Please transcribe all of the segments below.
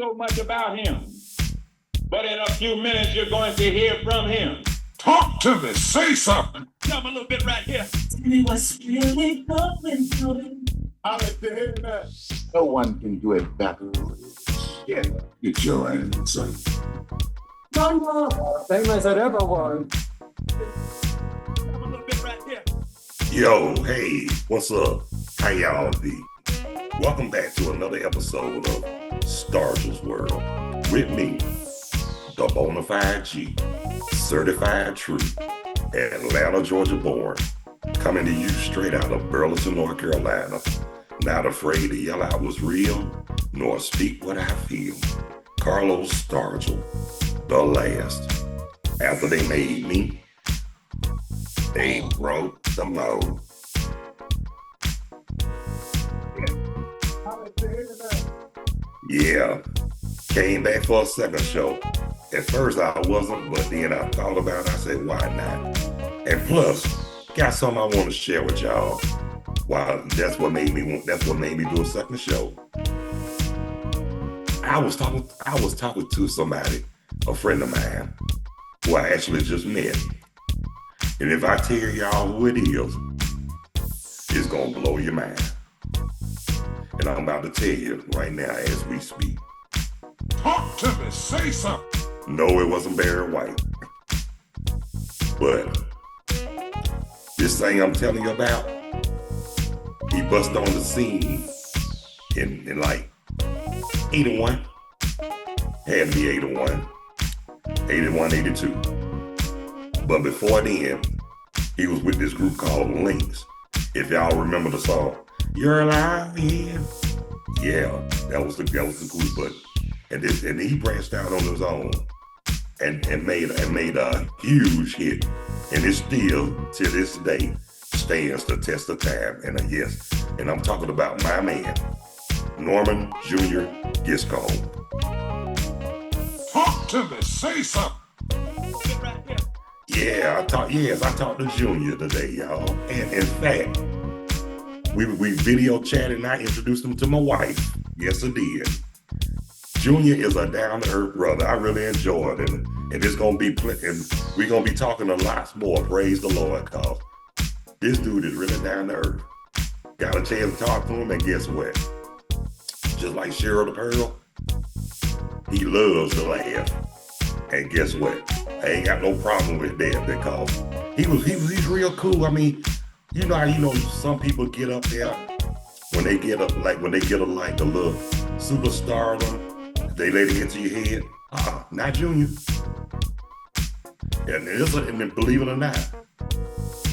so much about him. But in a few minutes, you're going to hear from him. Talk to me. Say something. Tell me a little bit right here. Tell me what's really going on. I like to hear that. No one can do it better. Yeah. Get your ass son. One more. Famous as ever was. Tell me a little bit right here. Yo, hey, what's up? How y'all be? Welcome back to another episode of Stargell's World with me, the Bonafide G, certified true, Atlanta, Georgia born, coming to you straight out of Burlington, North Carolina, not afraid to yell out what's real, nor speak what I feel. Carlos Stargell, the last. After they made me, they broke the mold. Yeah, came back for a second show. At first I wasn't, but then I thought about it. I said, why not? And plus, got something I want to share with y'all. Wow, that's what made me do a second show. I was talking to somebody, a friend of mine, who I actually just met. And if I tell y'all who it is, it's gonna blow your mind. And I'm about to tell you right now as we speak. Talk to me. Say something. No, it wasn't Barry White. But this thing I'm telling you about, he bust on the scene in like 81. Had to be 81, 82. But before then, he was with this group called Lynx. If y'all remember the song, You're Alive Here. Yeah, that was the group. But and he branched out on his own and made a huge hit. And it still, to this day, stands the test of time. And yes, and I'm talking about my man, Norman Jr. Giscombe. Talk to me. Say something. Right here. Yeah, I talked to Junior today, y'all. And in fact, we video chatted and I introduced him to my wife. Yes, I did. Junior is a down-to-earth brother. I really enjoyed it. And it's gonna be and we're gonna be talking a lot more. Praise the Lord, cause this dude is really down to earth. Got a chance to talk to him, and guess what? Just like Cheryl the Pearl, he loves to laugh. And guess what? I ain't got no problem with that because he's real cool. I mean, you know some people get up there when they get up like the little superstardom, they let it get to your head. Not Junior. And and believe it or not,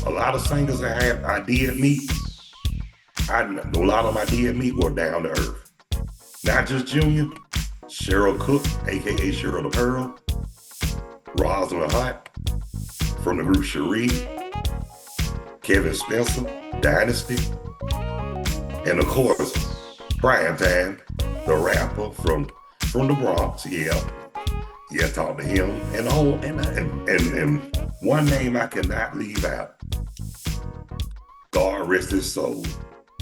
a lot of singers I did meet were down to earth. Not just Junior, Cheryl Cook, aka Cheryl the Pearl, Rosalind Hunt from the group Cherie, Kevin Spencer, Dynasty, and of course, Prime Time, the rapper from the Bronx. Yeah, talk to him. And one name I cannot leave out. God rest his soul,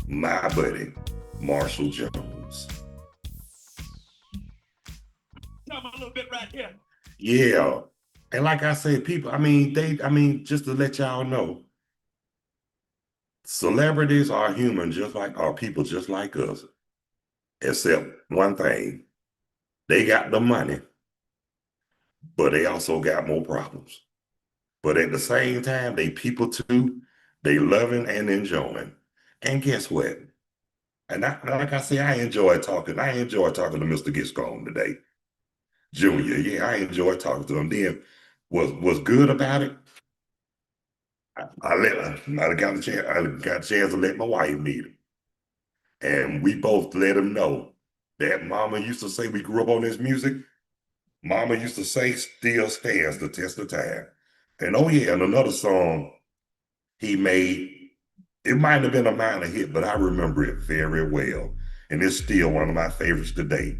my buddy, Marshall Jones. Tell me a little bit right here. Yeah. And like I said, people, just to let y'all know, celebrities are human, are people just like us. Except one thing, they got the money, but they also got more problems. But at the same time, they people too, they loving and enjoying. And guess what? And like I say, I enjoy talking to Mr. Giscombe today. Junior, yeah, I enjoyed talking to him. Then was good about it. I got a chance to let my wife meet him. And we both let him know that Mama used to say we grew up on this music. Mama used to say still stands the test of time. And oh yeah, and another song he made, it might have been a minor hit, but I remember it very well. And it's still one of my favorites today.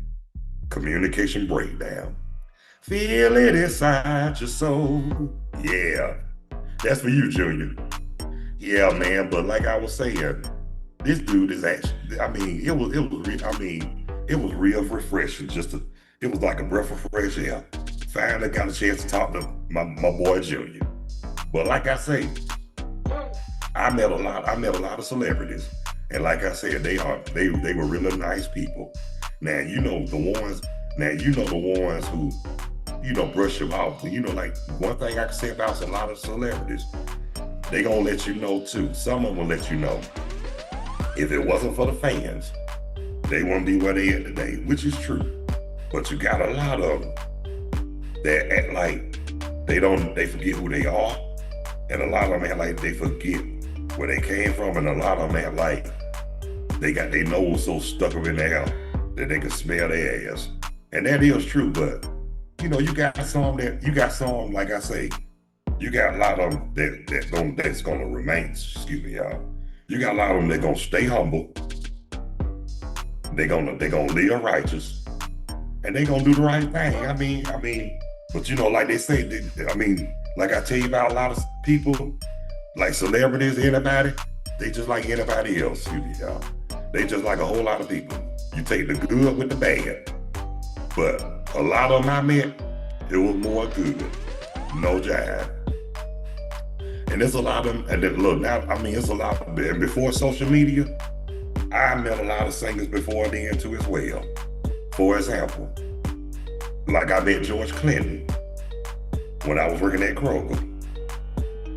Communication Breakdown. Feel it inside your soul. Yeah, that's for you, Junior. Yeah, man, but like I was saying, this dude is actually, it was real refreshing just to It was like a breath of fresh air. Finally got a chance to talk to my boy Junior. But like I say, I met a lot of celebrities. And like I said, they were really nice people. Now you know the ones who, brush them off. Like one thing I can say about a lot of celebrities, they gonna let you know too. Some of them will let you know. If it wasn't for the fans, they wouldn't be where they are today, which is true. But you got a lot of them that act like they forget who they are. And a lot of them act like they forget where they came from. And a lot of them act like they got their nose so stuck up in the air that they can smell their ass. And that is true, but you got some, like I say, you got a lot of them that's gonna remain, excuse me, y'all. You got a lot of them that gonna stay humble. They gonna live righteous, and they gonna do the right thing. I mean, but like they say, like I tell you about a lot of people, like celebrities, anybody, they just like anybody else, excuse me, y'all. They just like a whole lot of people. You take the good with the bad. But a lot of them I met, it was more good. No jive. And there's a lot of them, and then look, now, it's a lot of, and before social media, I met a lot of singers before then too as well. For example, like I met George Clinton when I was working at Kroger.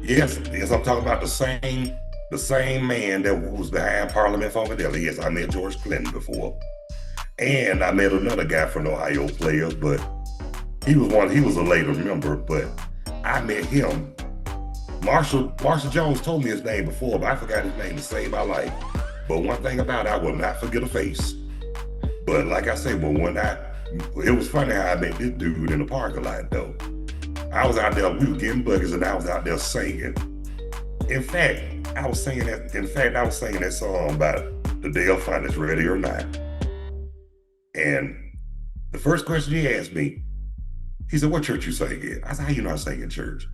Yes, I'm talking about the same man that was behind Parliament Funkadelic. Yes, I met George Clinton before. And I met another guy from the Ohio Players, but he was a later member, but I met him. Marshall Jones told me his name before, but I forgot his name to save my life. But one thing about it, I will not forget a face. But like I say, it was funny how I met this dude in the parking lot though. I was out there, we were getting buckets, and I was out there singing. In fact, I was singing that song about the Dale Finest, Ready or Not. And the first question he asked me, he said, "What church you sing in?" I said, "How you know I sing in church?"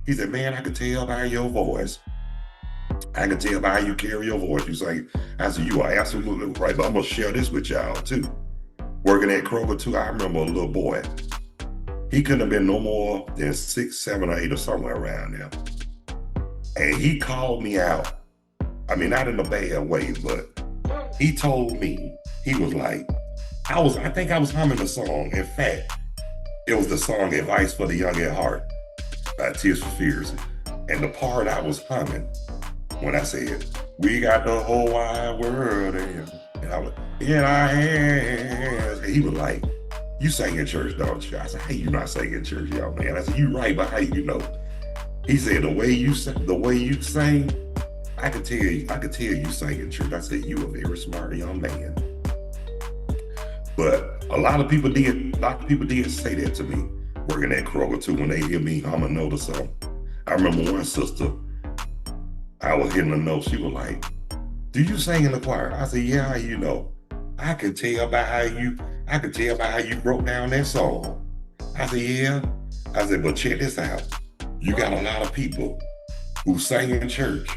He said, "Man, I could tell by your voice. I can tell by how you carry your voice. You sing." I said, "You are absolutely right, but I'm gonna share this with y'all too." Working at Kroger too, I remember a little boy. He couldn't have been no more than 6, 7, or 8 or somewhere around there. And he called me out. Not in a bad way, but he told me, he was like, I think I was humming the song. In fact, it was the song Advice for the Young at Heart by Tears for Fears. And the part I was humming when I said, "We got the whole wide world in our hands." And he was like, "You sing in church, don't you?" I said, "Hey, you not sing in church, y'all, man." I said, "You right, but how you know?" He said, the way you sing, I could tell you sing in church." I said, "You a very smart young man." But a lot of people did say that to me working at Kroger too when they hear me hum a note or something. I remember one sister, I was hitting a note, she was like, "Do you sing in the choir?" I said, "Yeah, how you know?" I could tell by how you broke down that song." I said, "Yeah." I said, "But check this out. You got a lot of people who sing in church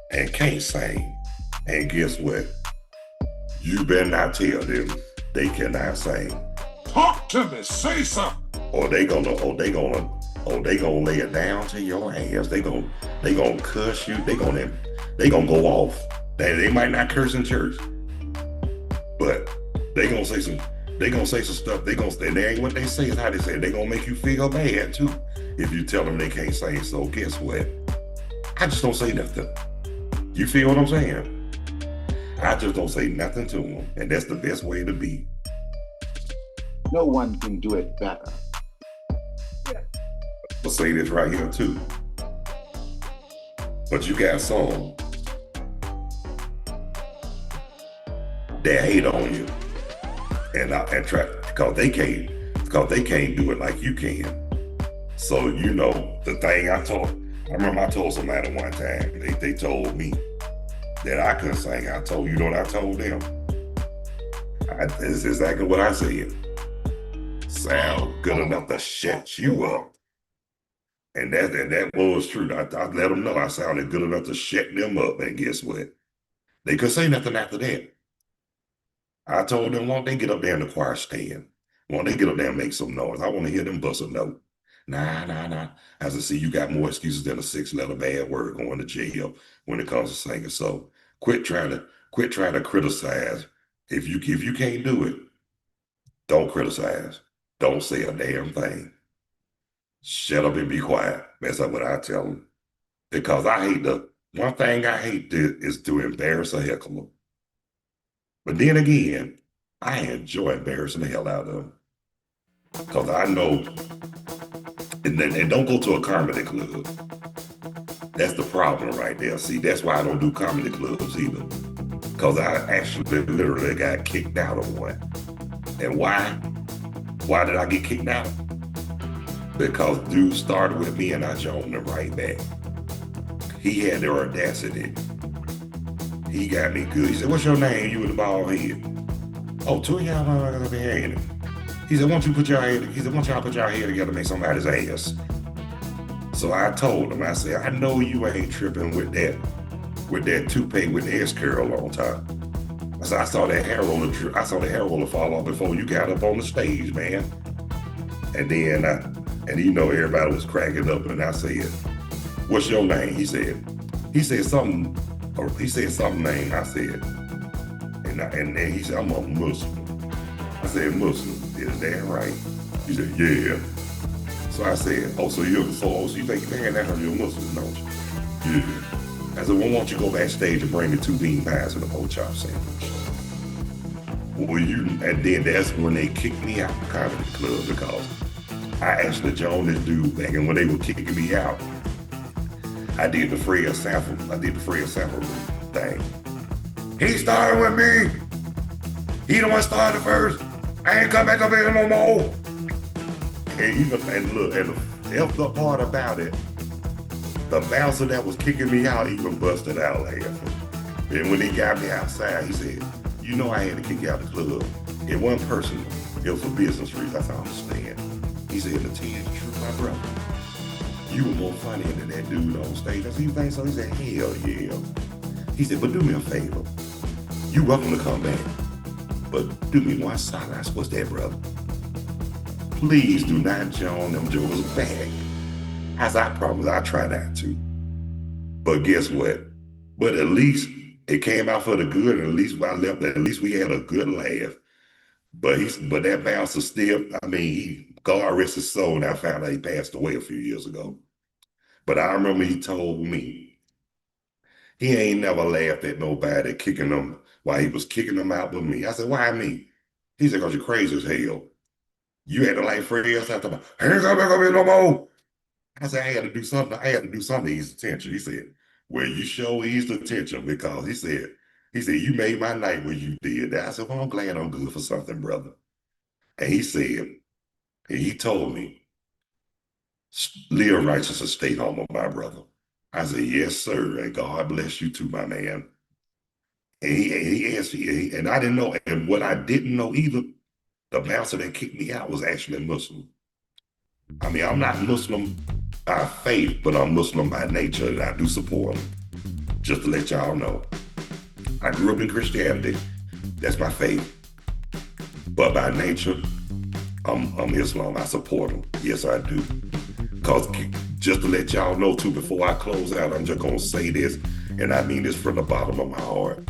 and can't sing. And guess what? You better not tell them they cannot sing. Talk to me, say something. Or they gonna lay it down to your ass. They gonna cuss you. They gonna go off. They might not curse in church, but they gonna say some stuff. They ain't what they say, is how they say it. They gonna make you feel bad too if you tell them they can't sing. So guess what? I just don't say nothing. You feel what I'm saying? I just don't say nothing to them, and that's the best way to be. No one can do it better. I'll say this right here too. But you got some that hate on you and try because they can't do it like you can. So the thing I remember I told somebody one time, they told me that I couldn't sing. I told what I told them. It's exactly what I said. Sound good enough to shut you up. And that was true. I let them know I sounded good enough to shut them up. And guess what? They couldn't say nothing after that. I told them, won't they get up there in the choir stand? Why don't they get up there and make some noise? I want to hear them bust a note. Nah. As I see, you got more excuses than a 6-letter bad word going to jail when it comes to singing. So quit trying to criticize. If you can't do it, don't criticize. Don't say a damn thing. Shut up and be quiet. That's what I tell them. Because one thing I hate is to embarrass a heckler. But then again, I enjoy embarrassing the hell out of them. Because I know, and don't go to a comedy club. That's the problem right there. See, that's why I don't do comedy clubs either. Because I actually literally got kicked out of one. And why? Why did I get kicked out? Because dude started with me and I joined him right back. He had the audacity. He got me good. He said, "What's your name? You with the bald head." "Oh, two of y'all motherfuckers be hearing it." He said, "Why don't y'all put your head together and make somebody's ass?" So I told him, I said, "I know you ain't tripping with that toupee with the S curl on top." I said, I saw the hair roller fall off before you got up on the stage, man. And then everybody was cracking up, and I said, "What's your name?" He said something name. I said, and then he said, "I'm a Muslim." I said, "Muslim, is that right?" He said, "Yeah." So I said, so you think, man, that's how you're a Muslim, don't you?" "Yeah." I said, "Well, why don't you go backstage and bring me 2 bean pies and a pork chop sandwich?" And then that's when they kicked me out of the comedy club, because I actually joined this dude back, and when they were kicking me out, I did the Fred Sanford thing. "He started with me. He the one started first. I ain't come back up here no more." And the effed up part about it, the bouncer that was kicking me out even busted out laughing. And when he got me outside, he said, "You know I had to kick you out of the club. It wasn't personal. It was for business reasons." I said, "I understand." He said, "To tell you the truth, my brother, you were more funny than that dude on stage." I said, "You think so?" He said, "Hell yeah." He said, "But do me a favor. You welcome to come back. But do me one solid." I said, "What's that, brother?" "Please do not join them jokers back." I said, "I promise I'll try not to." But guess what? But at least it came out for the good, and at least when I left, at least we had a good laugh. But that bouncer still, God rest his soul, and I found out he passed away a few years ago. But I remember he told me he ain't never laughed at nobody kicking them while he was kicking them out with me. I said, "Why me?" He said, "Because you're crazy as hell. You had to like Fred after hands up back up here no more." I said, I had to do something to ease the tension. He said, "Well, you sure eased the tension, because," he said, "you made my night when you did that." I said, "Well, I'm glad I'm good for something, brother." And he told me, "Live righteous and stay humble, my brother." I said, "Yes, sir, and God bless you too, my man." And he asked me, and I didn't know, and what I didn't know either, the bouncer that kicked me out was actually Muslim. I'm not Muslim by faith, but I'm Muslim by nature, and I do support him. Just to let y'all know, I grew up in Christianity. That's my faith. But by nature, I'm Islam. I support him. Yes, I do. Because just to let y'all know too, before I close out, I'm just gonna say this, and I mean this from the bottom of my heart.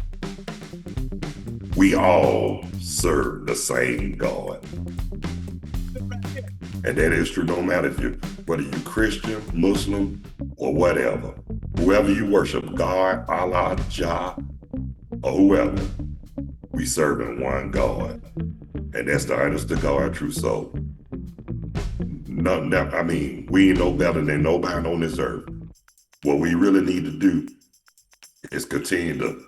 We all serve the same God. And that is true, no matter whether you're Christian, Muslim, or whatever. Whoever you worship, God, Allah, Jah, or whoever, we serving one God. And that's the honest to God truth. So, we ain't no better than nobody on this earth. What we really need to do is continue to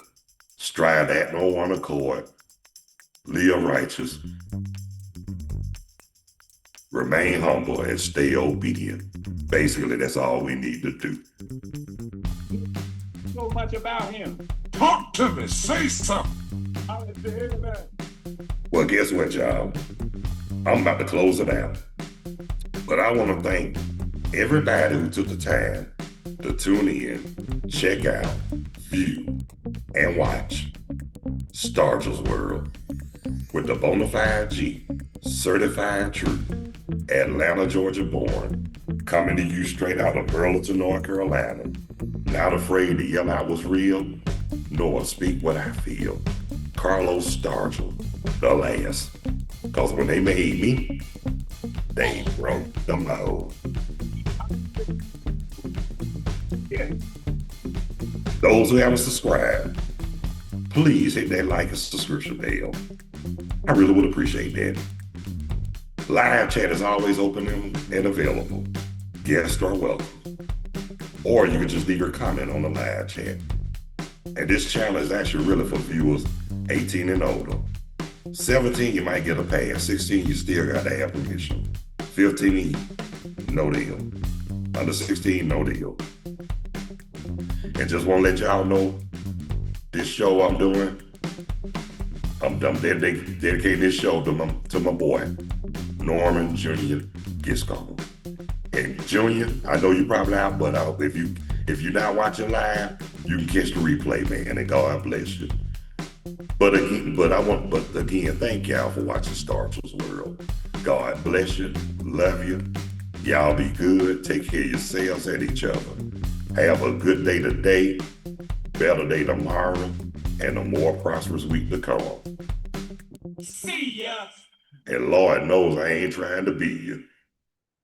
strive to act on one accord, live righteous, remain humble, and stay obedient. Basically, that's all we need to do. So much about him. Talk to me. Say something. Well, guess what, y'all? I'm about to close it out. But I want to thank everybody who took the time to tune in, check out, view, and watch Stargell's World with the Bonafide G, certified true, Atlanta, Georgia born, coming to you straight out of Burlington, North Carolina. Not afraid to yell out what's real, nor speak what I feel. Carlos Stargell, the last. Cause when they made me, they broke the mold. Those who haven't subscribed, please hit that like and subscription bell. I really would appreciate that. Live chat is always open and available. Guests are welcome. Or you can just leave your comment on the live chat. And this channel is actually really for viewers 18 and older. 17, you might get a pass. 16, you still got to have permission. 15, no deal. Under 16, no deal. And just want to let y'all know, this show I'm doing, I'm dedicating this show to my boy, Norman Jr. Giscombe. And Junior, I know you probably out, but if you're not watching live, you can catch the replay, man, and God bless you. But again, thank y'all for watching Stargell's World. God bless you, love you. Y'all be good, take care of yourselves and each other. Have a good day today, better day tomorrow, and a more prosperous week to come. See ya. And Lord knows I ain't trying to be you.